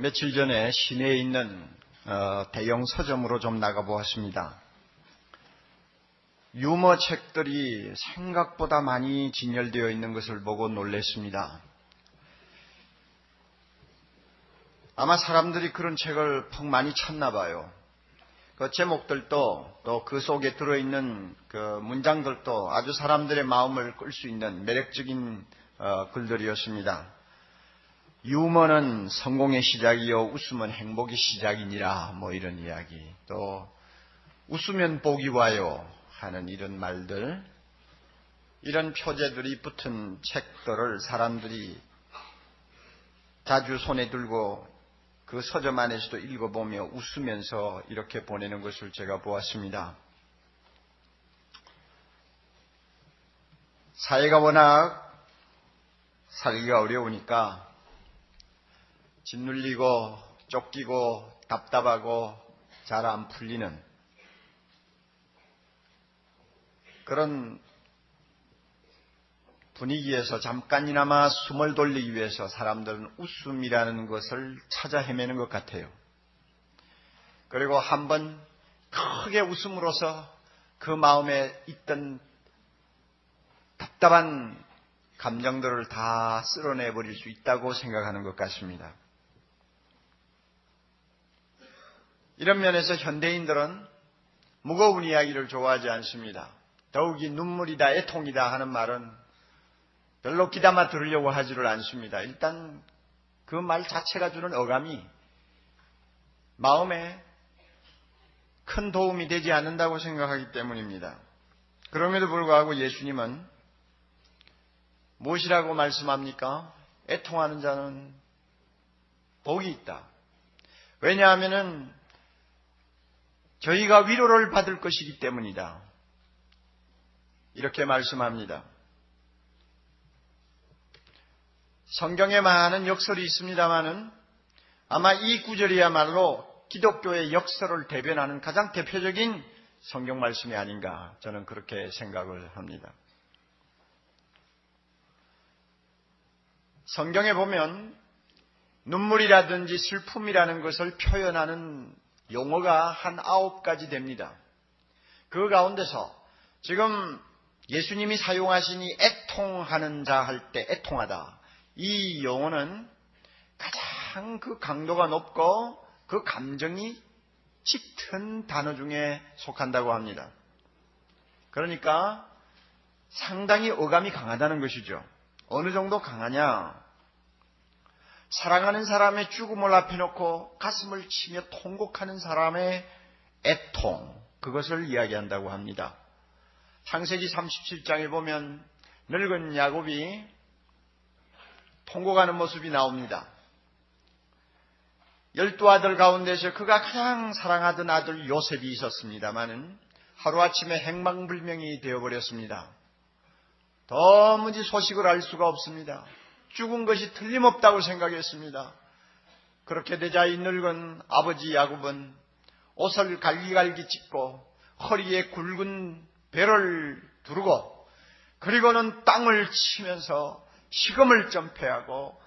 며칠 전에 시내에 있는 대형 서점으로 좀 나가보았습니다. 유머 책들이 생각보다 많이 진열되어 있는 것을 보고 놀랐습니다. 아마 사람들이 그런 책을 퍽 많이 찾나 봐요. 그 제목들도 또 그 속에 들어있는 그 문장들도 아주 사람들의 마음을 끌 수 있는 매력적인 글들이었습니다. 유머는 성공의 시작이요 웃음은 행복의 시작이니라 뭐 이런 이야기, 또 웃으면 복이 와요 하는 이런 말들, 이런 표제들이 붙은 책들을 사람들이 자주 손에 들고 그 서점 안에서도 읽어보며 웃으면서 이렇게 보내는 것을 제가 보았습니다. 사회가 워낙 살기가 어려우니까 짓눌리고 쫓기고 답답하고 잘 안 풀리는 그런 분위기에서 잠깐이나마 숨을 돌리기 위해서 사람들은 웃음이라는 것을 찾아 헤매는 것 같아요. 그리고 한번 크게 웃음으로써 그 마음에 있던 답답한 감정들을 다 쓸어내버릴 수 있다고 생각하는 것 같습니다. 이런 면에서 현대인들은 무거운 이야기를 좋아하지 않습니다. 더욱이 눈물이다, 애통이다 하는 말은 별로 귀담아 들으려고 하지를 않습니다. 일단 그 말 자체가 주는 어감이 마음에 큰 도움이 되지 않는다고 생각하기 때문입니다. 그럼에도 불구하고 예수님은 무엇이라고 말씀합니까? 애통하는 자는 복이 있다. 왜냐하면 저희가 위로를 받을 것이기 때문이다. 이렇게 말씀합니다. 성경에 많은 역설이 있습니다마는 아마 이 구절이야말로 기독교의 역설을 대변하는 가장 대표적인 성경 말씀이 아닌가, 저는 그렇게 생각을 합니다. 성경에 보면 눈물이라든지 슬픔이라는 것을 표현하는 용어가 한 9가지 됩니다. 그 가운데서 지금 예수님이 사용하신 이 애통하는 자 할 때 애통하다, 이 용어는 가장 그 강도가 높고 그 감정이 짙은 단어 중에 속한다고 합니다. 그러니까 상당히 어감이 강하다는 것이죠. 어느 정도 강하냐? 사랑하는 사람의 죽음을 앞에 놓고 가슴을 치며 통곡하는 사람의 애통, 그것을 이야기한다고 합니다. 창세기 37장에 보면 늙은 야곱이 통곡하는 모습이 나옵니다. 12아들 가운데서 그가 가장 사랑하던 아들 요셉이 있었습니다마는 하루아침에 행방불명이 되어버렸습니다. 도무지 소식을 알 수가 없습니다. 죽은 것이 틀림없다고 생각했습니다. 그렇게 되자 이 늙은 아버지 야곱은 옷을 갈기갈기 찢고 허리에 굵은 배를 두르고 그리고는 땅을 치면서 식음을 전폐하고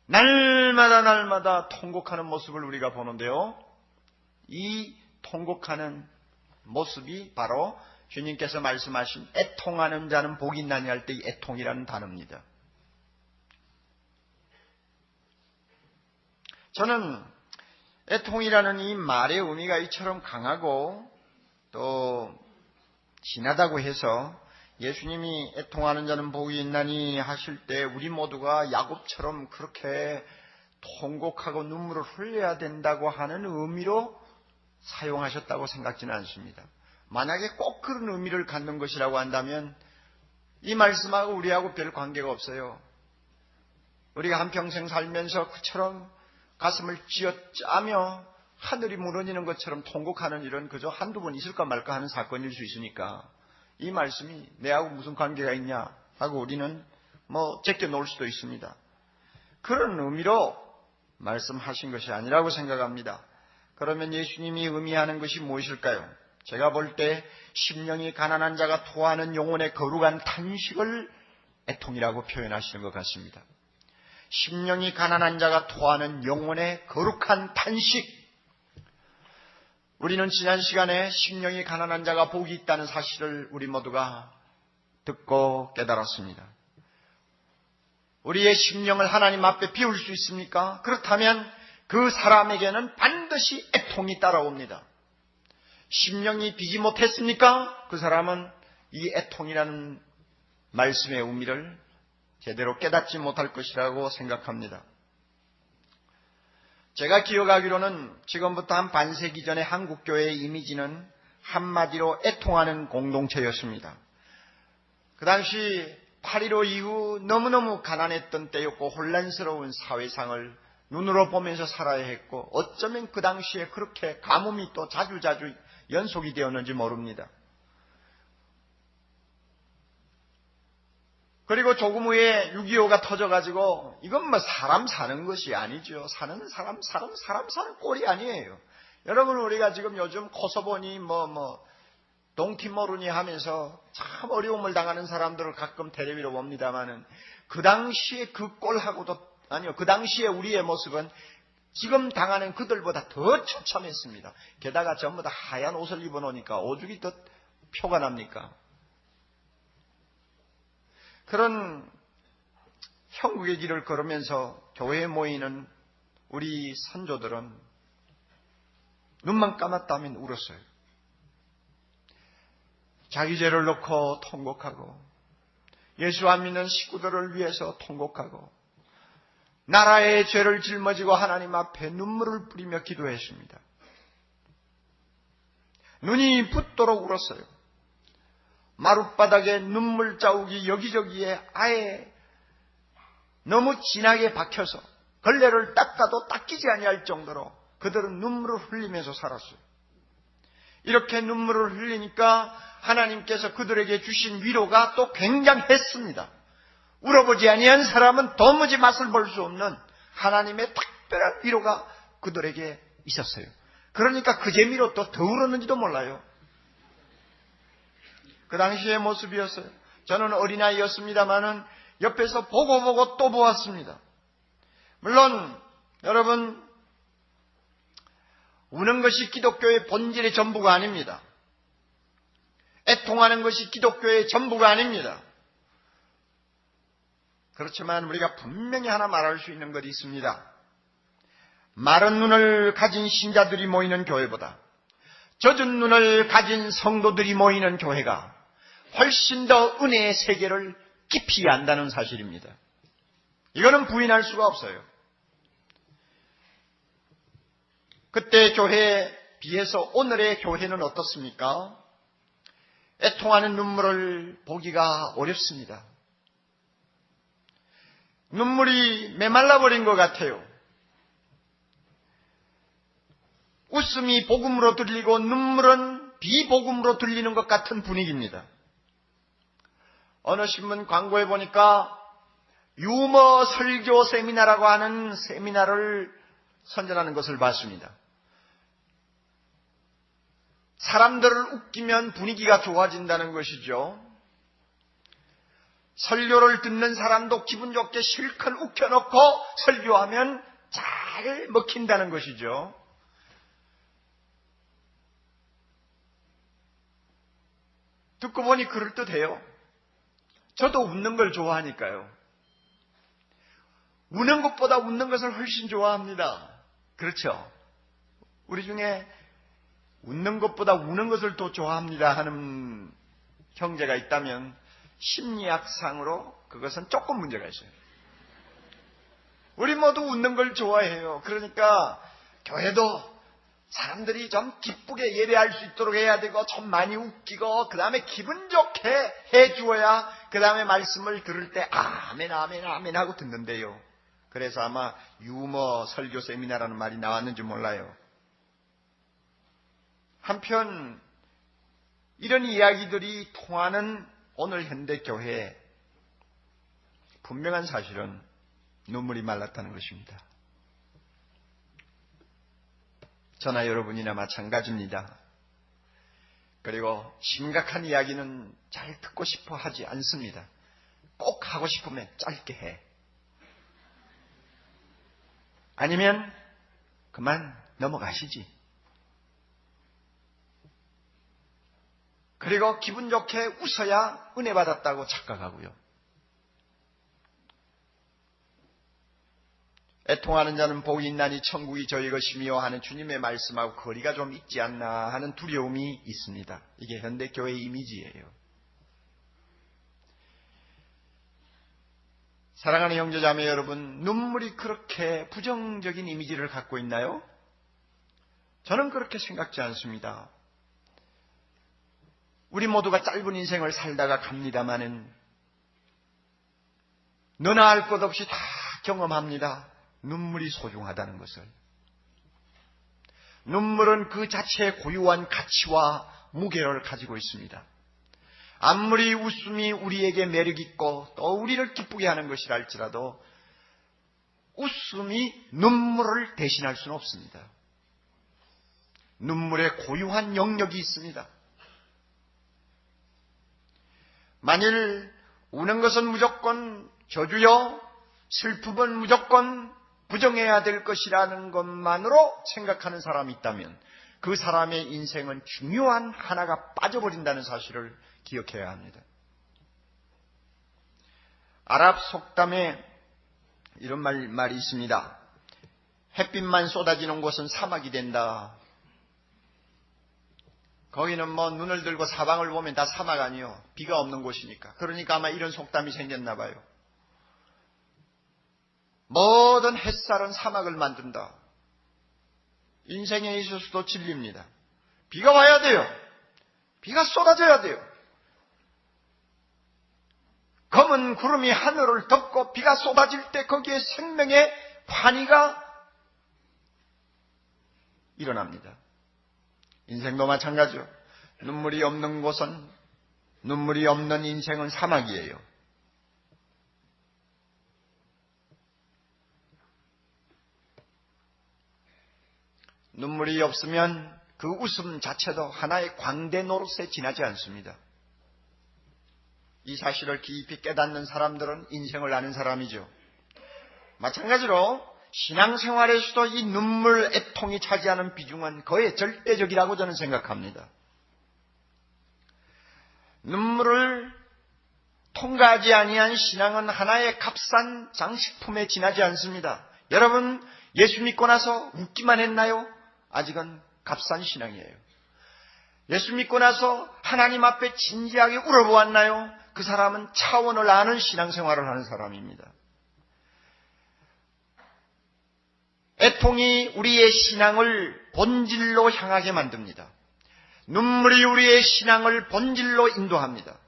날마다 통곡하는 모습을 우리가 보는데요. 이 통곡하는 모습이 바로 주님께서 말씀하신 애통하는 자는 복이 있나니 할 때 이 애통이라는 단어입니다. 저는 애통이라는 이 말의 의미가 이처럼 강하고 또 진하다고 해서 예수님이 애통하는 자는 복이 있나니 하실 때 우리 모두가 야곱처럼 그렇게 통곡하고 눈물을 흘려야 된다고 하는 의미로 사용하셨다고 생각지는 않습니다. 만약에 꼭 그런 의미를 갖는 것이라고 한다면 이 말씀하고 우리하고 별 관계가 없어요. 우리가 한평생 살면서 그처럼 가슴을 쥐어짜며 하늘이 무너지는 것처럼 통곡하는 일은 그저 한두 번 있을까 말까 하는 사건일 수 있으니까 이 말씀이 내하고 무슨 관계가 있냐 하고 우리는 제껴 놓을 수도 있습니다. 그런 의미로 말씀하신 것이 아니라고 생각합니다. 그러면 예수님이 의미하는 것이 무엇일까요? 제가 볼 때 심령이 가난한 자가 토하는 영혼의 거룩한 탄식을 애통이라고 표현하시는 것 같습니다. 심령이 가난한 자가 토하는 영혼의 거룩한 탄식. 우리는 지난 시간에 심령이 가난한 자가 복이 있다는 사실을 우리 모두가 듣고 깨달았습니다. 우리의 심령을 하나님 앞에 비울 수 있습니까? 그렇다면 그 사람에게는 반드시 애통이 따라옵니다. 심령이 비지 못했습니까? 그 사람은 이 애통이라는 말씀의 의미를 제대로 깨닫지 못할 것이라고 생각합니다. 제가 기억하기로는 지금부터 한 반세기 전에 한국교회의 이미지는 한마디로 애통하는 공동체였습니다. 그 당시 8.15 이후 너무너무 가난했던 때였고 혼란스러운 사회상을 눈으로 보면서 살아야 했고 어쩌면 그 당시에 그렇게 가뭄이 또 자주자주 연속이 되었는지 모릅니다. 그리고 조금 후에 6.25가 터져가지고 이건 뭐 사람 사는 것이 아니죠. 사람 사는 꼴이 아니에요. 여러분 우리가 지금 요즘 코소보니 동티모르니 하면서 참 어려움을 당하는 사람들을 가끔 텔레비로 봅니다만은 그 당시에 그 꼴하고도 아니요. 그 당시에 우리의 모습은 지금 당하는 그들보다 더 처참했습니다. 게다가 전부 다 하얀 옷을 입어놓으니까 오죽이 더 표가 납니까? 그런 형국의 길을 걸으면서 교회에 모이는 우리 선조들은 눈만 감았다면 울었어요. 자기 죄를 놓고 통곡하고 예수 안 믿는 식구들을 위해서 통곡하고 나라의 죄를 짊어지고 하나님 앞에 눈물을 뿌리며 기도했습니다. 눈이 붓도록 울었어요. 마룻바닥에 눈물 자국이 여기저기에 아예 너무 진하게 박혀서 걸레를 닦아도 닦이지 아니할 정도로 그들은 눈물을 흘리면서 살았어요. 이렇게 눈물을 흘리니까 하나님께서 그들에게 주신 위로가 또 굉장했습니다. 울어보지 아니한 사람은 도무지 맛을 볼 수 없는 하나님의 특별한 위로가 그들에게 있었어요. 그러니까 그 재미로 또 더 울었는지도 몰라요. 그 당시의 모습이었어요. 저는 어린아이였습니다마는 옆에서 보고 또 보았습니다. 물론 여러분 우는 것이 기독교의 본질의 전부가 아닙니다. 애통하는 것이 기독교의 전부가 아닙니다. 그렇지만 우리가 분명히 하나 말할 수 있는 것이 있습니다. 마른 눈을 가진 신자들이 모이는 교회보다 젖은 눈을 가진 성도들이 모이는 교회가 훨씬 더 은혜의 세계를 깊이 안다는 사실입니다. 이거는 부인할 수가 없어요. 그때 교회에 비해서 오늘의 교회는 어떻습니까? 애통하는 눈물을 보기가 어렵습니다. 눈물이 메말라버린 것 같아요. 웃음이 복음으로 들리고 눈물은 비복음으로 들리는 것 같은 분위기입니다. 어느 신문 광고에 보니까 유머 설교 세미나라고 하는 세미나를 선전하는 것을 봤습니다. 사람들을 웃기면 분위기가 좋아진다는 것이죠. 설교를 듣는 사람도 기분 좋게 실컷 웃겨놓고 설교하면 잘 먹힌다는 것이죠. 듣고 보니 그럴듯해요. 저도 웃는 걸 좋아하니까요. 우는 것보다 웃는 것을 훨씬 좋아합니다. 그렇죠? 우리 중에 웃는 것보다 우는 것을 더 좋아합니다 하는 형제가 있다면 심리학상으로 그것은 조금 문제가 있어요. 우리 모두 웃는 걸 좋아해요. 그러니까 교회도 사람들이 좀 기쁘게 예배할 수 있도록 해야 되고 좀 많이 웃기고 그 다음에 기분 좋게 해주어야 그 다음에 말씀을 들을 때 아멘 아멘 아멘 하고 듣는데요. 그래서 아마 유머 설교 세미나라는 말이 나왔는지 몰라요. 한편 이런 이야기들이 통하는 오늘 현대 교회에 분명한 사실은 눈물이 말랐다는 것입니다. 저나 여러분이나 마찬가지입니다. 그리고 심각한 이야기는 잘 듣고 싶어 하지 않습니다. 꼭 하고 싶으면 짧게 해. 아니면 그만 넘어가시지. 그리고 기분 좋게 웃어야 은혜 받았다고 착각하고요. 애통하는 자는 복이 있나니 천국이 저희 것이며 하는 주님의 말씀하고 거리가 좀 있지 않나 하는 두려움이 있습니다. 이게 현대교회의 이미지예요. 사랑하는 형제자매 여러분, 눈물이 그렇게 부정적인 이미지를 갖고 있나요? 저는 그렇게 생각지 않습니다. 우리 모두가 짧은 인생을 살다가 갑니다마는 너나 할 것 없이 다 경험합니다. 눈물이 소중하다는 것을. 눈물은 그 자체의 고유한 가치와 무게를 가지고 있습니다. 아무리 웃음이 우리에게 매력있고 또 우리를 기쁘게 하는 것이라 할지라도 웃음이 눈물을 대신할 수는 없습니다. 눈물의 고유한 영역이 있습니다. 만일 우는 것은 무조건 저주요, 슬픔은 무조건 부정해야 될 것이라는 것만으로 생각하는 사람이 있다면 그 사람의 인생은 중요한 하나가 빠져버린다는 사실을 기억해야 합니다. 아랍 속담에 이런 말이 있습니다. 햇빛만 쏟아지는 곳은 사막이 된다. 거기는 눈을 들고 사방을 보면 다 사막 아니요. 비가 없는 곳이니까. 그러니까 아마 이런 속담이 생겼나 봐요. 모든 햇살은 사막을 만든다. 인생에 있어서도 진리입니다. 비가 와야 돼요. 비가 쏟아져야 돼요. 검은 구름이 하늘을 덮고 비가 쏟아질 때 거기에 생명의 환희가 일어납니다. 인생도 마찬가지죠. 눈물이 없는 곳은, 눈물이 없는 인생은 사막이에요. 눈물이 없으면 그 웃음 자체도 하나의 광대 노릇에 지나지 않습니다. 이 사실을 깊이 깨닫는 사람들은 인생을 아는 사람이죠. 마찬가지로 신앙생활에서도 이 눈물, 애통이 차지하는 비중은 거의 절대적이라고 저는 생각합니다. 눈물을 통과하지 아니한 신앙은 하나의 값싼 장식품에 지나지 않습니다. 여러분, 예수 믿고 나서 웃기만 했나요? 아직은 값싼 신앙이에요. 예수 믿고 나서 하나님 앞에 진지하게 울어보았나요? 그 사람은 차원을 아는 신앙생활을 하는 사람입니다. 애통이 우리의 신앙을 본질로 향하게 만듭니다. 눈물이 우리의 신앙을 본질로 인도합니다.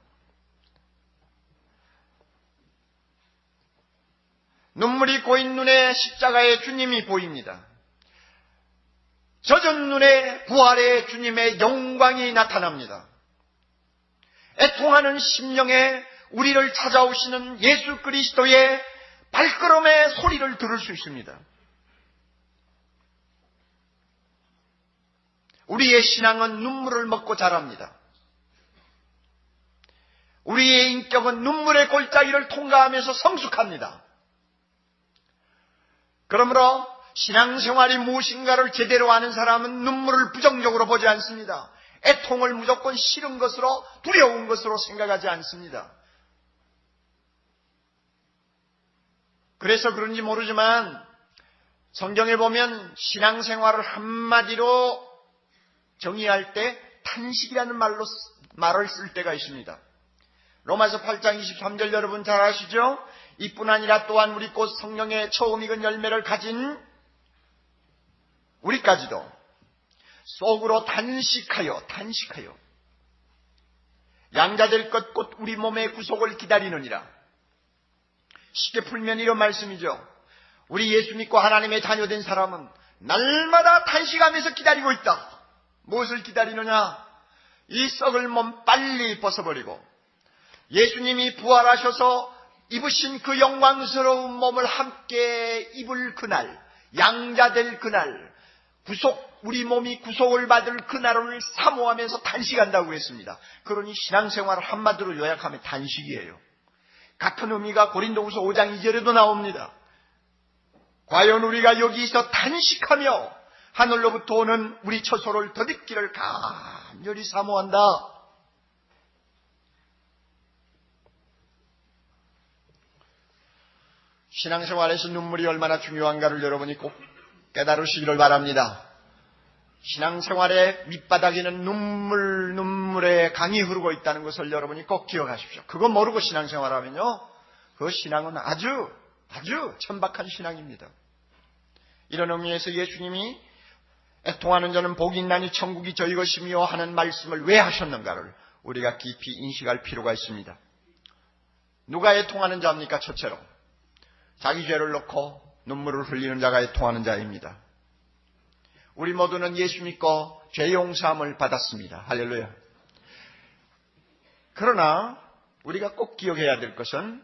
눈물이 고인 눈에 십자가의 주님이 보입니다. 젖은 눈에 부활의 주님의 영광이 나타납니다. 애통하는 심령에 우리를 찾아오시는 예수 그리스도의 발걸음의 소리를 들을 수 있습니다. 우리의 신앙은 눈물을 먹고 자랍니다. 우리의 인격은 눈물의 골짜기를 통과하면서 성숙합니다. 그러므로 신앙생활이 무엇인가를 제대로 아는 사람은 눈물을 부정적으로 보지 않습니다. 애통을 무조건 싫은 것으로, 두려운 것으로 생각하지 않습니다. 그래서 그런지 모르지만 성경에 보면 신앙생활을 한마디로 정의할 때 탄식이라는 말을 쓸 때가 있습니다. 로마서 8장 23절 여러분 잘 아시죠? 이뿐 아니라 또한 우리 곧 성령의 처음 익은 열매를 가진 우리까지도 속으로 탄식하여 양자될 것 곧 우리 몸의 구속을 기다리느니라. 쉽게 풀면 이런 말씀이죠. 우리 예수 믿고 하나님의 자녀된 사람은 날마다 탄식하면서 기다리고 있다. 무엇을 기다리느냐? 이 썩을 몸 빨리 벗어버리고 예수님이 부활하셔서 입으신 그 영광스러운 몸을 함께 입을 그날, 양자될 그날, 우리 몸이 구속을 받을 그날을 사모하면서 탄식한다고 했습니다. 그러니 신앙생활을 한마디로 요약하면 탄식이에요. 같은 의미가 고린도후서 5장 2절에도 나옵니다. 과연 우리가 여기서 단식하며 하늘로부터 오는 우리 처소를 덧입기를 간절히 사모한다. 신앙생활에서 눈물이 얼마나 중요한가를 여러분이 꼭 깨달으시기를 바랍니다. 신앙생활의 밑바닥에는 눈물의 강이 흐르고 있다는 것을 여러분이 꼭 기억하십시오. 그거 모르고 신앙생활하면요, 그 신앙은 아주 천박한 신앙입니다. 이런 의미에서 예수님이 애통하는 자는 복이 있나니 천국이 저희 것이며 하는 말씀을 왜 하셨는가를 우리가 깊이 인식할 필요가 있습니다. 누가 애통하는 자입니까? 첫째로 자기 죄를 놓고 눈물을 흘리는 자가 애통하는 자입니다. 우리 모두는 예수 믿고 죄 용서함을 받았습니다. 할렐루야. 그러나 우리가 꼭 기억해야 될 것은,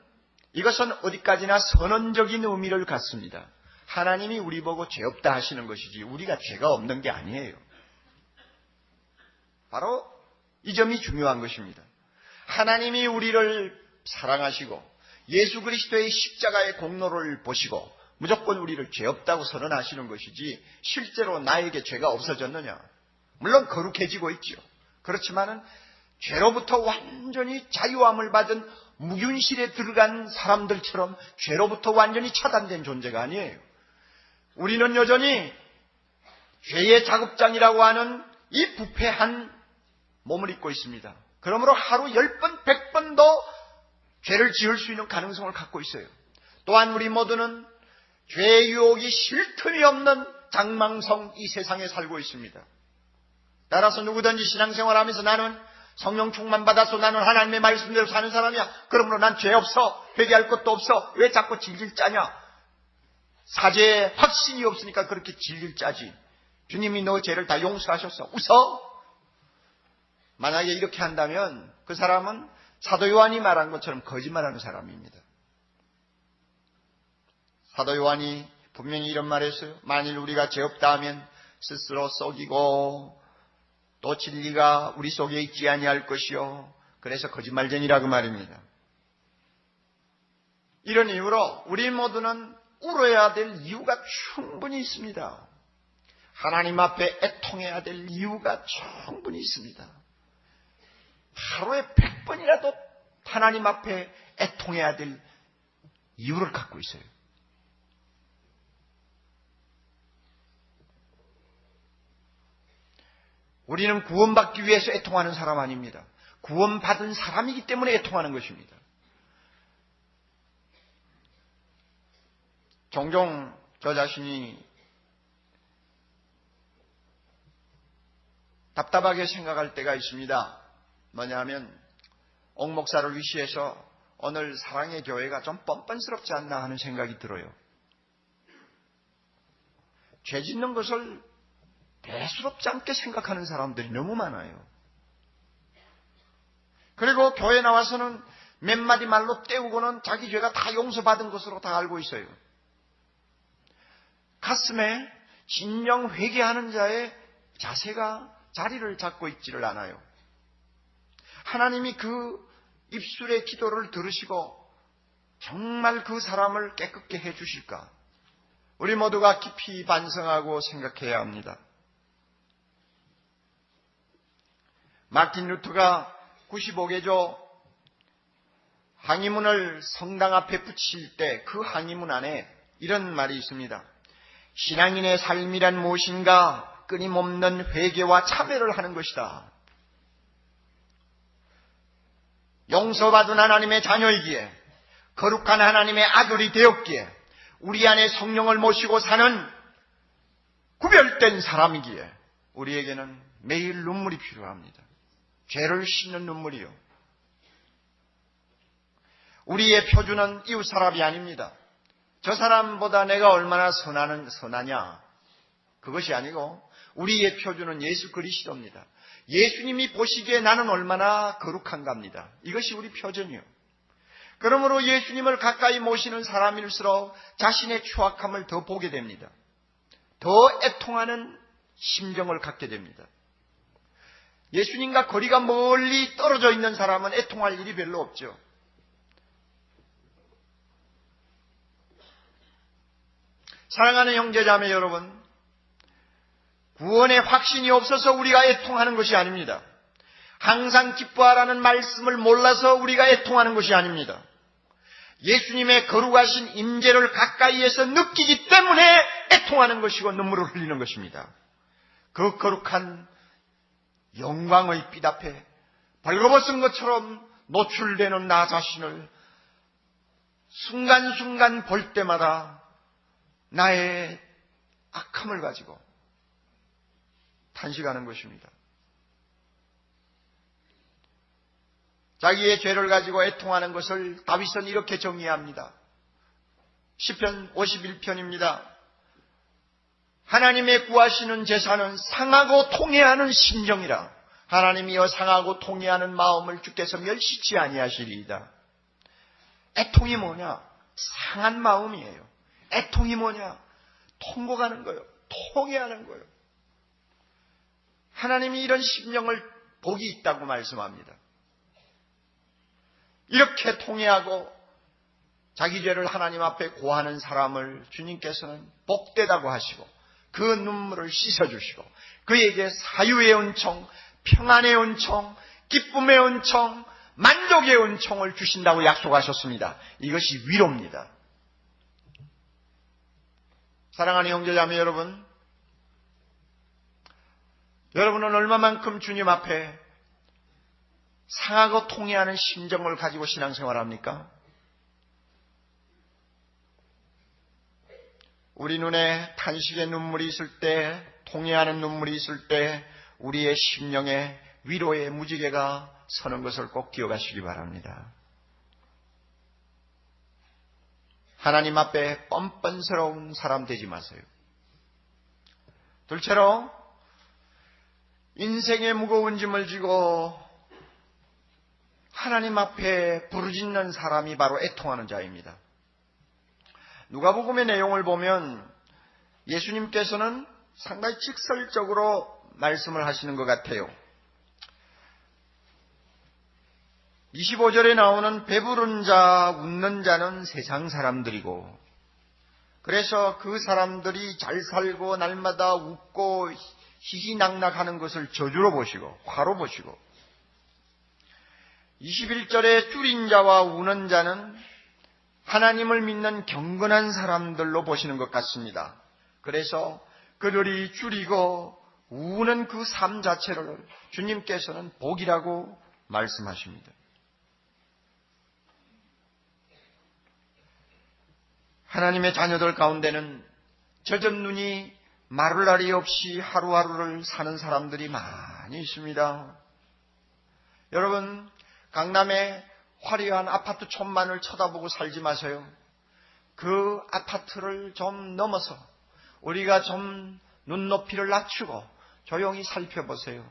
이것은 어디까지나 선언적인 의미를 갖습니다. 하나님이 우리 보고 죄 없다 하시는 것이지 우리가 죄가 없는 게 아니에요. 바로 이 점이 중요한 것입니다. 하나님이 우리를 사랑하시고 예수 그리스도의 십자가의 공로를 보시고 무조건 우리를 죄 없다고 선언하시는 것이지, 실제로 나에게 죄가 없어졌느냐? 물론 거룩해지고 있죠. 그렇지만은 죄로부터 완전히 자유함을 받은 무균실에 들어간 사람들처럼 죄로부터 완전히 차단된 존재가 아니에요. 우리는 여전히 죄의 작업장이라고 하는 이 부패한 몸을 입고 있습니다. 그러므로 하루 10번, 100번도 죄를 지을 수 있는 가능성을 갖고 있어요. 또한 우리 모두는 죄의 유혹이 쉴 틈이 없는 장망성 이 세상에 살고 있습니다. 따라서 누구든지 신앙생활하면서 나는 성령 충만 받아서 나는 하나님의 말씀대로 사는 사람이야, 그러므로 난 죄 없어, 회개할 것도 없어, 왜 자꾸 질질 짜냐? 사죄의 확신이 없으니까 그렇게 질질 짜지. 주님이 너 죄를 다 용서하셨어. 웃어? 만약에 이렇게 한다면 그 사람은 사도 요한이 말한 것처럼 거짓말하는 사람입니다. 사도 요한이 분명히 이런 말을 했어요. 만일 우리가 죄 없다 하면 스스로 속이고 또 진리가 우리 속에 있지 아니할 것이요, 그래서 거짓말쟁이라고 말입니다. 이런 이유로 우리 모두는 울어야 될 이유가 충분히 있습니다. 하나님 앞에 애통해야 될 이유가 충분히 있습니다. 하루에 100번이라도 하나님 앞에 애통해야 될 이유를 갖고 있어요. 우리는 구원받기 위해서 애통하는 사람 아닙니다. 구원받은 사람이기 때문에 애통하는 것입니다. 종종 저 자신이 답답하게 생각할 때가 있습니다. 뭐냐면 옥 목사를 위시해서 오늘 사랑의 교회가 좀 뻔뻔스럽지 않나 하는 생각이 들어요. 죄 짓는 것을 대수롭지 않게 생각하는 사람들이 너무 많아요. 그리고 교회 나와서는 몇 마디 말로 때우고는 자기 죄가 다 용서받은 것으로 다 알고 있어요. 가슴에 진정 회개하는 자의 자세가 자리를 잡고 있지를 않아요. 하나님이 그 입술의 기도를 들으시고 정말 그 사람을 깨끗게 해주실까? 우리 모두가 깊이 반성하고 생각해야 합니다. 마틴 루터가 95개조 항의문을 성당 앞에 붙일 때 그 항의문 안에 이런 말이 있습니다. 신앙인의 삶이란 무엇인가? 끊임없는 회개와 참회를 하는 것이다. 용서받은 하나님의 자녀이기에, 거룩한 하나님의 아들이 되었기에, 우리 안에 성령을 모시고 사는 구별된 사람이기에 우리에게는 매일 눈물이 필요합니다. 죄를 씻는 눈물이요. 우리의 표준은 이웃 사람이 아닙니다. 저 사람보다 내가 얼마나 선하냐, 그것이 아니고 우리의 표준은 예수 그리스도입니다. 예수님이 보시기에 나는 얼마나 거룩한가입니다. 이것이 우리 표준이요. 그러므로 예수님을 가까이 모시는 사람일수록 자신의 추악함을 더 보게 됩니다. 더 애통하는 심정을 갖게 됩니다. 예수님과 거리가 멀리 떨어져 있는 사람은 애통할 일이 별로 없죠. 사랑하는 형제자매 여러분, 구원의 확신이 없어서 우리가 애통하는 것이 아닙니다. 항상 기뻐하라는 말씀을 몰라서 우리가 애통하는 것이 아닙니다. 예수님의 거룩하신 임재를 가까이에서 느끼기 때문에 애통하는 것이고 눈물을 흘리는 것입니다. 그 거룩한 영광의 빛 앞에 벌거벗은 것처럼 노출되는 나 자신을 순간순간 볼 때마다 나의 악함을 가지고 탄식하는 것입니다. 자기의 죄를 가지고 애통하는 것을 다윗은 이렇게 정의합니다. 시편 51편입니다. 하나님의 구하시는 제사는 상하고 통회하는 심정이라. 하나님이여 상하고 통회하는 마음을 주께서 멸시치 아니하시리이다. 애통이 뭐냐? 상한 마음이에요. 애통이 뭐냐? 통곡하는 거예요. 통회하는 거예요. 하나님이 이런 심령을 복이 있다고 말씀합니다. 이렇게 통회하고 자기 죄를 하나님 앞에 고하는 사람을 주님께서는 복되다고 하시고 그 눈물을 씻어주시고 그에게 사유의 은총, 평안의 은총, 기쁨의 은총, 만족의 은총을 주신다고 약속하셨습니다. 이것이 위로입니다. 사랑하는 형제자매 여러분, 여러분은 얼마만큼 주님 앞에 상하고 통회하는 심정을 가지고 신앙생활합니까? 우리 눈에 탄식의 눈물이 있을 때, 통회하는 눈물이 있을 때 우리의 심령에 위로의 무지개가 서는 것을 꼭 기억하시기 바랍니다. 하나님 앞에 뻔뻔스러운 사람 되지 마세요. 둘째로 인생의 무거운 짐을 지고 하나님 앞에 부르짖는 사람이 바로 애통하는 자입니다. 누가복음의 내용을 보면 예수님께서는 상당히 직설적으로 말씀을 하시는 것 같아요. 25절에 나오는 배부른 자, 웃는 자는 세상 사람들이고, 그래서 그 사람들이 잘 살고 날마다 웃고 희희낙낙하는 것을 저주로 보시고 화로 보시고, 21절에 줄인 자와 우는 자는 하나님을 믿는 경건한 사람들로 보시는 것 같습니다. 그래서 그들이 줄이고 우는 그 삶 자체를 주님께서는 복이라고 말씀하십니다. 하나님의 자녀들 가운데는 젖은 눈이 마를 날이 없이 하루하루를 사는 사람들이 많이 있습니다. 여러분, 강남의 화려한 아파트 촌만을 쳐다보고 살지 마세요. 그 아파트를 좀 넘어서 우리가 좀 눈높이를 낮추고 조용히 살펴보세요.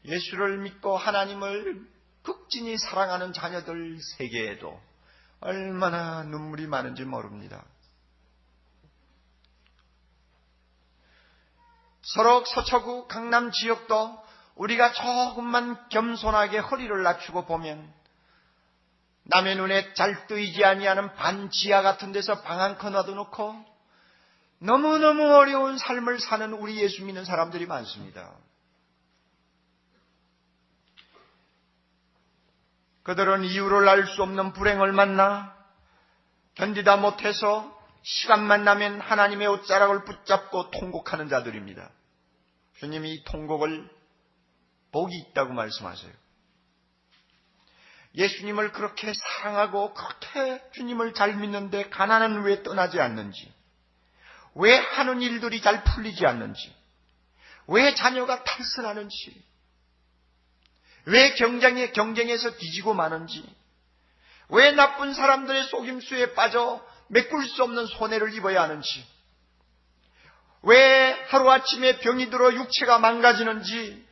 예수를 믿고 하나님을 극진히 사랑하는 자녀들 세계에도 얼마나 눈물이 많은지 모릅니다. 서록 서초구 강남 지역도 우리가 조금만 겸손하게 허리를 낮추고 보면 남의 눈에 잘 뜨이지 아니하는 반지하 같은 데서 방 한 칸 놔둬놓고 너무너무 어려운 삶을 사는 우리 예수 믿는 사람들이 많습니다. 그들은 이유를 알 수 없는 불행을 만나 견디다 못해서 시간만 나면 하나님의 옷자락을 붙잡고 통곡하는 자들입니다. 주님이 이 통곡을 복이 있다고 말씀하세요. 예수님을 그렇게 사랑하고 그렇게 주님을 잘 믿는데 가난은 왜 떠나지 않는지, 왜 하는 일들이 잘 풀리지 않는지, 왜 자녀가 탈선하는지, 왜 경쟁에서 뒤지고 마는지, 왜 나쁜 사람들의 속임수에 빠져 메꿀 수 없는 손해를 입어야 하는지, 왜 하루아침에 병이 들어 육체가 망가지는지,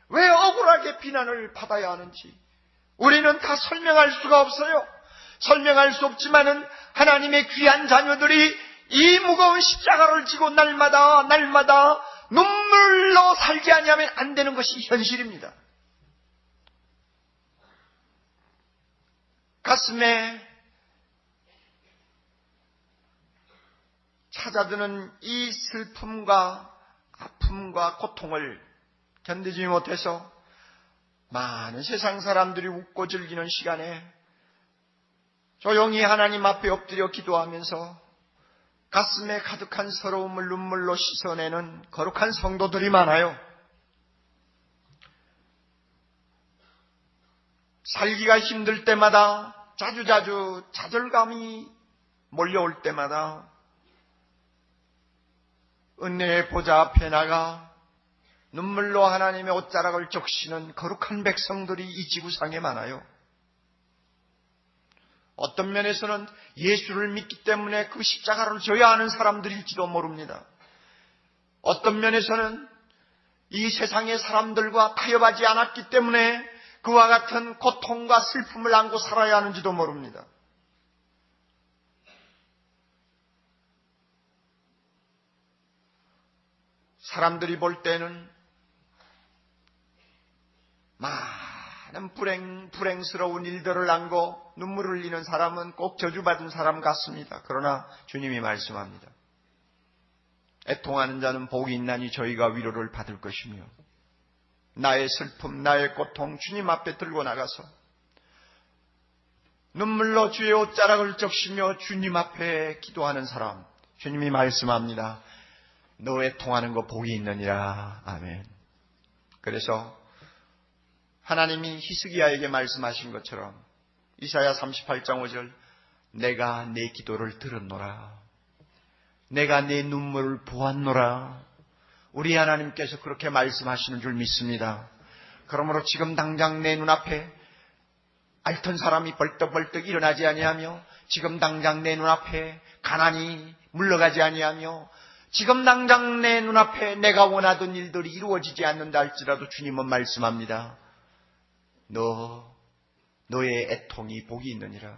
왜 억울하게 비난을 받아야 하는지 우리는 다 설명할 수가 없어요. 설명할 수 없지만은 하나님의 귀한 자녀들이 이 무거운 십자가를 지고 날마다 눈물로 살지 아니하면 안 되는 것이 현실입니다. 가슴에 찾아드는 이 슬픔과 아픔과 고통을 견디지 못해서 많은 세상 사람들이 웃고 즐기는 시간에 조용히 하나님 앞에 엎드려 기도하면서 가슴에 가득한 서러움을 눈물로 씻어내는 거룩한 성도들이 많아요. 살기가 힘들 때마다 자주자주 좌절감이 몰려올 때마다 은혜의 보좌 앞에 나가 눈물로 하나님의 옷자락을 적시는 거룩한 백성들이 이 지구상에 많아요. 어떤 면에서는 예수를 믿기 때문에 그 십자가를 져야 하는 사람들일지도 모릅니다. 어떤 면에서는 이 세상의 사람들과 타협하지 않았기 때문에 그와 같은 고통과 슬픔을 안고 살아야 하는지도 모릅니다. 사람들이 볼 때는 많은 불행스러운 일들을 안고 눈물을 흘리는 사람은 꼭 저주받은 사람 같습니다. 그러나 주님이 말씀합니다. 애통하는 자는 복이 있나니 저희가 위로를 받을 것이며 나의 슬픔, 나의 고통 주님 앞에 들고 나가서 눈물로 주의 옷자락을 적시며 주님 앞에 기도하는 사람, 주님이 말씀합니다. 너 애통하는 거 복이 있느니라. 아멘. 그래서 하나님이 히스기야에게 말씀하신 것처럼 이사야 38장 5절 내가 내 기도를 들었노라. 내가 내 눈물을 보았노라. 우리 하나님께서 그렇게 말씀하시는 줄 믿습니다. 그러므로 지금 당장 내 눈앞에 앓던 사람이 벌떡벌떡 일어나지 아니하며 지금 당장 내 눈앞에 가난이 물러가지 아니하며 지금 당장 내 눈앞에 내가 원하던 일들이 이루어지지 않는다 할지라도 주님은 말씀합니다. 너의 애통이 복이 있느니라.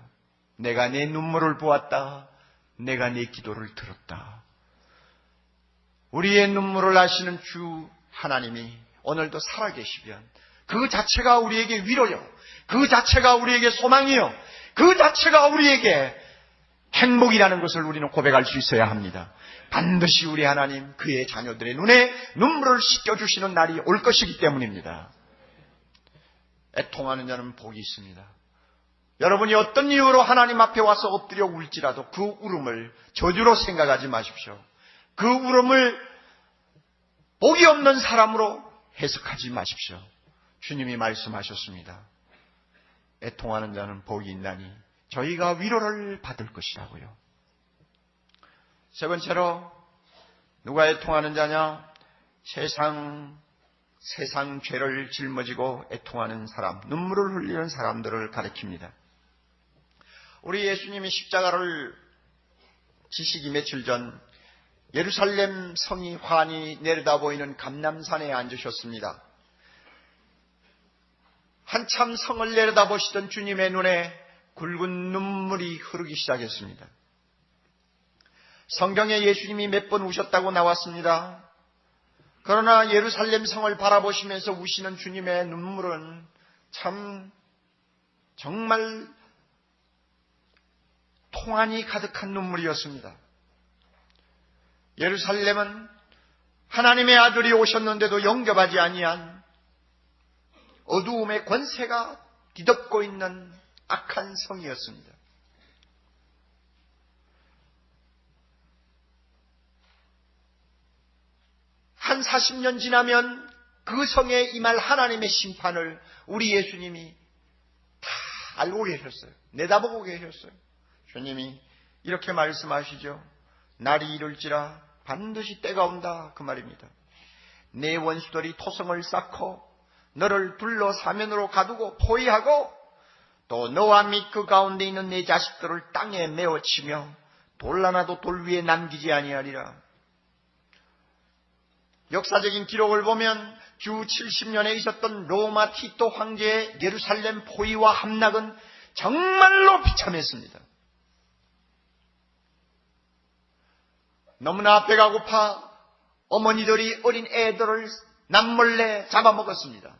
내가 내 눈물을 보았다. 내가 내 기도를 들었다. 우리의 눈물을 아시는 주 하나님이 오늘도 살아계시면 그 자체가 우리에게 위로요. 그 자체가 우리에게 소망이요. 그 자체가 우리에게 행복이라는 것을 우리는 고백할 수 있어야 합니다. 반드시 우리 하나님 그의 자녀들의 눈에 눈물을 씻겨주시는 날이 올 것이기 때문입니다. 애통하는 자는 복이 있습니다. 여러분이 어떤 이유로 하나님 앞에 와서 엎드려 울지라도 그 울음을 저주로 생각하지 마십시오. 그 울음을 복이 없는 사람으로 해석하지 마십시오. 주님이 말씀하셨습니다. 애통하는 자는 복이 있나니 저희가 위로를 받을 것이라고요. 세 번째로 누가 애통하는 자냐? 세상 죄를 짊어지고 애통하는 사람, 눈물을 흘리는 사람들을 가리킵니다. 우리 예수님이 십자가를 지시기 며칠 전 예루살렘 성이 환히 내려다 보이는 감람산에 앉으셨습니다. 한참 성을 내려다보시던 주님의 눈에 굵은 눈물이 흐르기 시작했습니다. 성경에 예수님이 몇 번 우셨다고 나왔습니다. 그러나 예루살렘 성을 바라보시면서 우시는 주님의 눈물은 정말 통한이 가득한 눈물이었습니다. 예루살렘은 하나님의 아들이 오셨는데도 영접하지 아니한 어두움의 권세가 뒤덮고 있는 악한 성이었습니다. 한 40년 지나면 그 성에 임할 하나님의 심판을 우리 예수님이 다 알고 계셨어요. 내다보고 계셨어요. 주님이 이렇게 말씀하시죠. 날이 이룰지라 반드시 때가 온다 그 말입니다. 내 원수들이 토성을 쌓고 너를 둘러 사면으로 가두고 포위하고 또 너와 및 그 가운데 있는 내 자식들을 땅에 메어치며 돌 하나도 돌 위에 남기지 아니하리라. 역사적인 기록을 보면 주 70년에 있었던 로마 티토 황제의 예루살렘 포위와 함락은 정말로 비참했습니다. 너무나 배가 고파 어머니들이 어린 애들을 남몰래 잡아먹었습니다.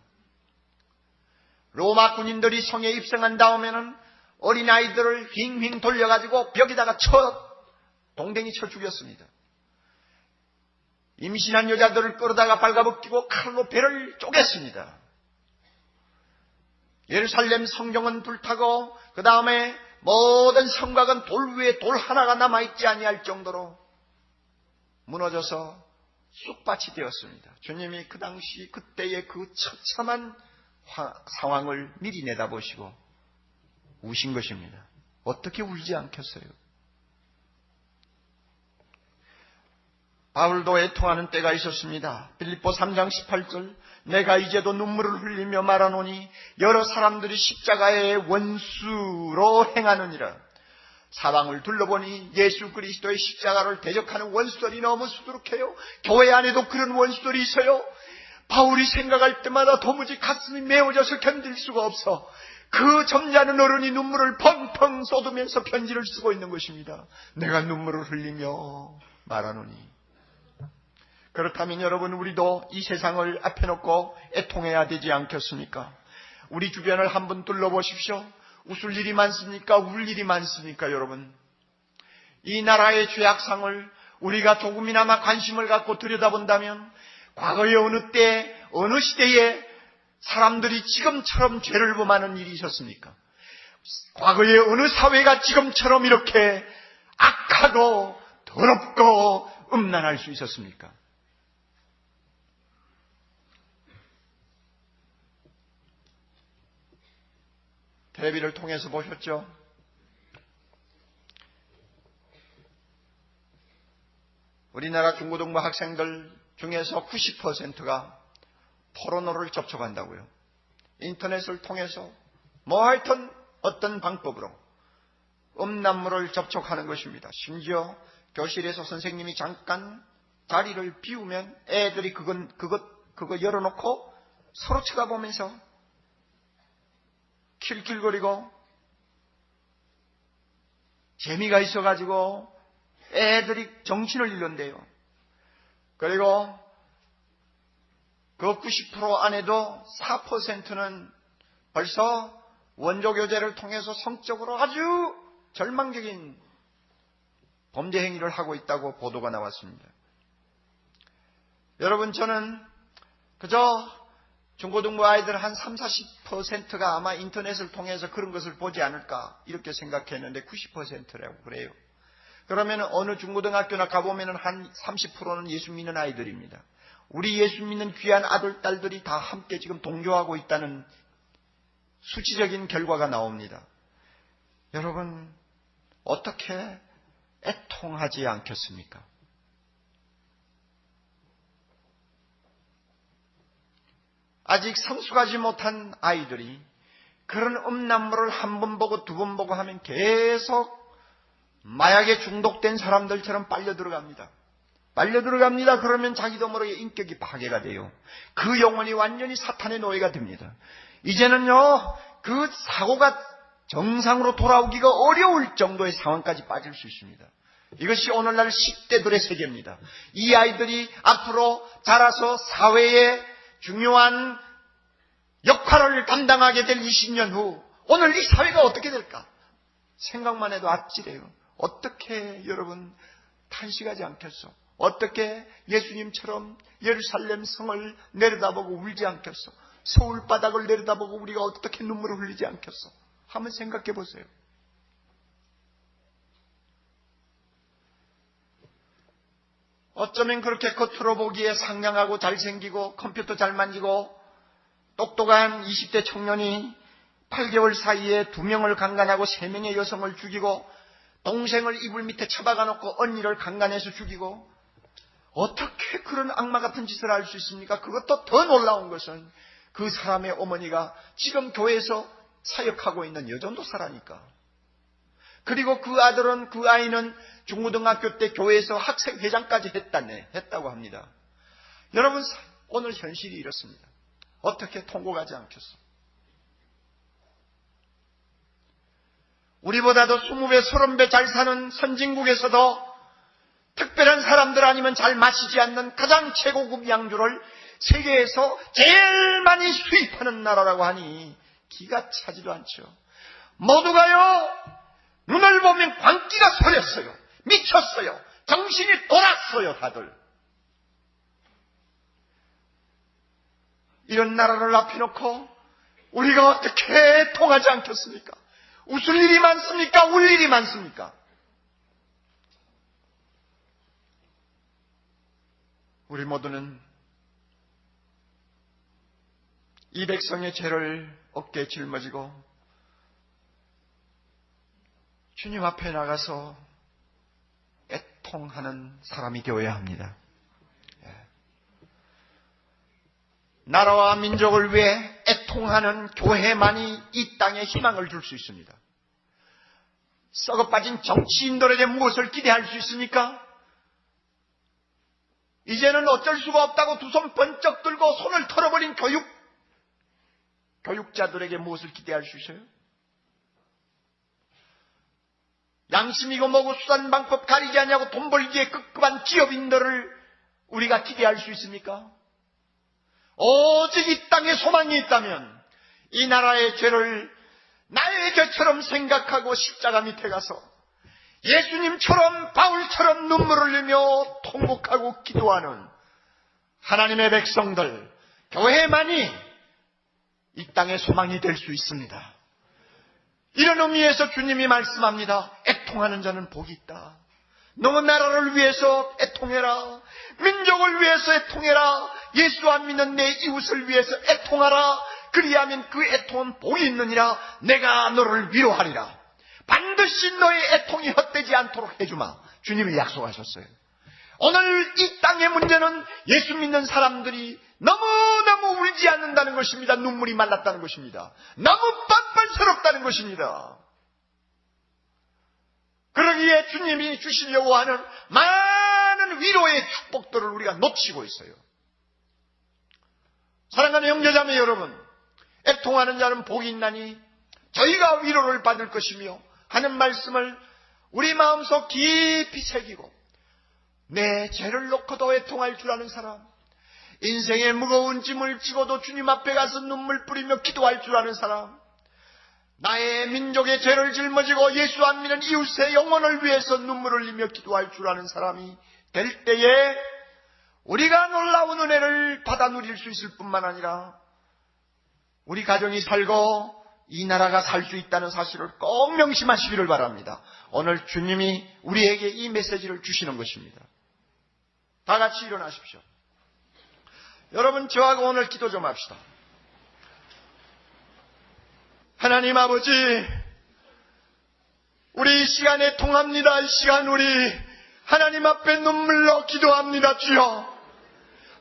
로마 군인들이 성에 입성한 다음에는 어린아이들을 휑휑 돌려가지고 벽에다가 쳐 동댕이 쳐 죽였습니다. 임신한 여자들을 끌어다가 발가벗기고 칼로 배를 쪼갰습니다. 예루살렘 성경은 불타고 그 다음에 모든 성곽은 돌 위에 돌 하나가 남아있지 아니할 정도로 무너져서 쑥밭이 되었습니다. 주님이 그 당시 그때의 그 처참한 상황을 미리 내다보시고 우신 것입니다. 어떻게 울지 않겠어요? 바울도 애통하는 때가 있었습니다. 빌립보 3장 18절 내가 이제도 눈물을 흘리며 말하노니 여러 사람들이 십자가의 원수로 행하느니라. 사방을 둘러보니 예수 그리스도의 십자가를 대적하는 원수들이 너무 수두룩해요. 교회 안에도 그런 원수들이 있어요. 바울이 생각할 때마다 도무지 가슴이 메워져서 견딜 수가 없어. 그 점잖은 어른이 눈물을 펑펑 쏟으면서 편지를 쓰고 있는 것입니다. 내가 눈물을 흘리며 말하노니. 그렇다면 여러분, 우리도 이 세상을 앞에 놓고 애통해야 되지 않겠습니까? 우리 주변을 한번 둘러보십시오. 웃을 일이 많습니까? 울 일이 많습니까? 여러분, 이 나라의 죄악상을 우리가 조금이나마 관심을 갖고 들여다본다면 과거의 어느 때 어느 시대에 사람들이 지금처럼 죄를 범하는 일이 있었습니까? 과거의 어느 사회가 지금처럼 이렇게 악하고 더럽고 음란할 수 있었습니까? 텔레비를 통해서 보셨죠? 우리나라 중고등부 학생들 중에서 90%가 포르노를 접촉한다고요. 인터넷을 통해서 하여튼 어떤 방법으로 음란물을 접촉하는 것입니다. 심지어 교실에서 선생님이 잠깐 자리를 비우면 애들이 그거 열어놓고 서로 쳐다보면서 킬킬거리고 재미가 있어가지고 애들이 정신을 잃는데요. 그리고 그 90% 안에도 4%는 벌써 원조교제를 통해서 성적으로 아주 절망적인 범죄 행위를 하고 있다고 보도가 나왔습니다. 여러분, 저는 그저 중고등부 아이들 한 30-40%가 아마 인터넷을 통해서 그런 것을 보지 않을까 이렇게 생각했는데 90%라고 그래요. 그러면 어느 중고등학교나 가보면 한 30%는 예수 믿는 아이들입니다. 우리 예수 믿는 귀한 아들, 딸들이 다 함께 지금 동조하고 있다는 수치적인 결과가 나옵니다. 여러분, 어떻게 애통하지 않겠습니까? 아직 성숙하지 못한 아이들이 그런 음란물을 한 번 보고 두 번 보고 하면 계속 마약에 중독된 사람들처럼 빨려 들어갑니다. 그러면 자기도 모르게 인격이 파괴가 돼요. 그 영혼이 완전히 사탄의 노예가 됩니다. 이제는요, 그 사고가 정상으로 돌아오기가 어려울 정도의 상황까지 빠질 수 있습니다. 이것이 오늘날 10대들의 세계입니다. 이 아이들이 앞으로 자라서 사회에 중요한 역할을 담당하게 될 20년 후 오늘 이 사회가 어떻게 될까? 생각만 해도 아찔해요. 어떻게 여러분 탄식하지 않겠어? 어떻게 예수님처럼 예루살렘 성을 내려다보고 울지 않겠어? 서울 바닥을 내려다보고 우리가 어떻게 눈물을 흘리지 않겠어? 한번 생각해 보세요. 어쩌면 그렇게 겉으로 보기에 상냥하고 잘생기고 컴퓨터 잘 만지고 똑똑한 20대 청년이 8개월 사이에 2명을 강간하고 3명의 여성을 죽이고 동생을 이불 밑에 처박아 놓고 언니를 강간해서 죽이고 어떻게 그런 악마 같은 짓을 할 수 있습니까? 그것도 더 놀라운 것은 그 사람의 어머니가 지금 교회에서 사역하고 있는 여전도사라니까. 그리고 그 아이는 중고등학교 때 교회에서 학생회장까지 했다고 합니다. 여러분, 오늘 현실이 이렇습니다. 어떻게 통곡하지 않겠어? 우리보다도 20배, 30배 잘 사는 선진국에서도 특별한 사람들 아니면 잘 마시지 않는 가장 최고급 양주를 세계에서 제일 많이 수입하는 나라라고 하니 기가 차지도 않죠. 모두가요, 눈을 보면 광기가 서렸어요. 미쳤어요. 정신이 돌았어요, 다들. 이런 나라를 앞에 놓고 우리가 어떻게 통하지 않겠습니까? 웃을 일이 많습니까? 울 일이 많습니까? 우리 모두는 이 백성의 죄를 어깨에 짊어지고 주님 앞에 나가서 애통하는 사람이 되어야 합니다. 나라와 민족을 위해 애통하는 교회만이 이 땅에 희망을 줄 수 있습니다. 썩어빠진 정치인들에게 무엇을 기대할 수 있습니까? 이제는 어쩔 수가 없다고 두 손 번쩍 들고 손을 털어버린 교육자들에게 무엇을 기대할 수 있어요? 양심이고 뭐고 수단방법 가리지 않냐고 돈 벌기에 급급한 기업인들을 우리가 기대할 수 있습니까? 오직 이 땅에 소망이 있다면 이 나라의 죄를 나의 죄처럼 생각하고 십자가 밑에 가서 예수님처럼 바울처럼 눈물을 흘리며 통곡하고 기도하는 하나님의 백성들, 교회만이 이 땅의 소망이 될 수 있습니다. 이런 의미에서 주님이 말씀합니다. 애통하는 자는 복이 있다. 너 나라를 위해서 애통해라. 민족을 위해서 애통해라. 예수 안 믿는 내 이웃을 위해서 애통하라. 그리하면 그 애통은 복이 있느니라. 내가 너를 위로하리라. 반드시 너의 애통이 헛되지 않도록 해주마. 주님이 약속하셨어요. 오늘 이 땅의 문제는 예수 믿는 사람들이 너무너무 울지 않는다는 것입니다. 눈물이 말랐다는 것입니다. 너무 뻔뻔스럽다는 것입니다. 그러기에 주님이 주시려고 하는 많은 위로의 축복들을 우리가 놓치고 있어요. 사랑하는 형제자매 여러분, 애통하는 자는 복이 있나니 저희가 위로를 받을 것이며 하는 말씀을 우리 마음속 깊이 새기고 내 죄를 놓고도 애통할 줄 아는 사람, 인생의 무거운 짐을 지고도 주님 앞에 가서 눈물 뿌리며 기도할 줄 아는 사람, 나의 민족의 죄를 짊어지고 예수 안 믿는 이웃의 영혼을 위해서 눈물을 흘리며 기도할 줄 아는 사람이 될 때에 우리가 놀라운 은혜를 받아 누릴 수 있을 뿐만 아니라 우리 가정이 살고 이 나라가 살 수 있다는 사실을 꼭 명심하시기를 바랍니다. 오늘 주님이 우리에게 이 메시지를 주시는 것입니다. 다 같이 일어나십시오. 여러분, 저하고 오늘 기도 좀 합시다. 하나님 아버지, 우리 이 시간에 통합니다. 이 시간 우리 하나님 앞에 눈물로 기도합니다. 주여,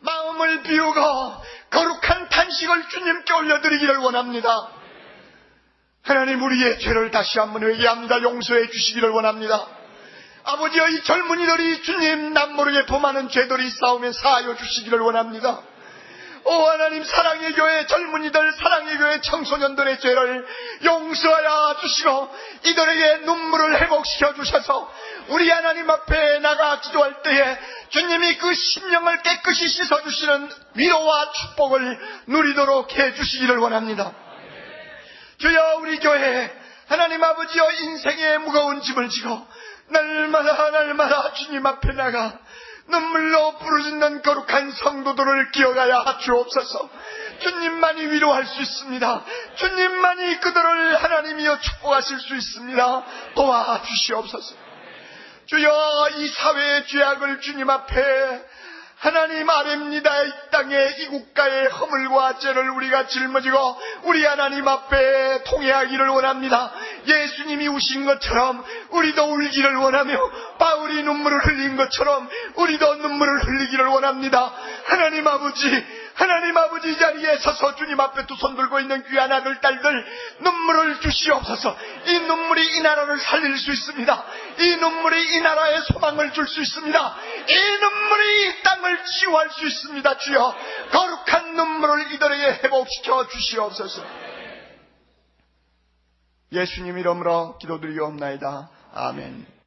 마음을 비우고 거룩한 탄식을 주님께 올려드리기를 원합니다. 하나님, 우리의 죄를 다시 한번 회개합니다. 용서해 주시기를 원합니다. 아버지여, 이 젊은이들이 주님 남모르게 범하는 죄들이 싸우면 사하여 주시기를 원합니다. 오 하나님, 사랑의 교회 젊은이들, 사랑의 교회 청소년들의 죄를 용서하여 주시고 이들에게 눈물을 회복시켜 주셔서 우리 하나님 앞에 나가 기도할 때에 주님이 그 심령을 깨끗이 씻어주시는 위로와 축복을 누리도록 해주시기를 원합니다. 주여, 우리 교회 하나님 아버지여, 인생의 무거운 짐을 지고 날마다 주님 앞에 나가 눈물로 부르짖는 거룩한 성도들을 기억하여 주옵소서. 주님만이 위로할 수 있습니다. 주님만이 그들을 하나님이여 축복하실 수 있습니다. 도와주시옵소서. 주여, 이 사회의 죄악을 주님 앞에 하나님 아뢰입니다. 이 땅에 이 국가의 허물과 죄를 우리가 짊어지고 우리 하나님 앞에 통회하기를 원합니다. 예수님이 우신 것처럼 우리도 울기를 원하며 바울이 눈물을 흘린 것처럼 우리도 눈물을 흘리기를 원합니다. 하나님 아버지, 이 자리에 서서 주님 앞에 두 손 들고 있는 귀한 아들 딸들 눈물을 주시옵소서. 이 눈물이 이 나라를 살릴 수 있습니다. 이 눈물이 이 나라에 소망을 줄 수 있습니다. 이 눈물이 이 땅을 치유할 수 있습니다. 주여, 거룩한 눈물을 이들에게 회복시켜 주시옵소서. 예수님 이름으로 기도드리옵나이다. 아멘.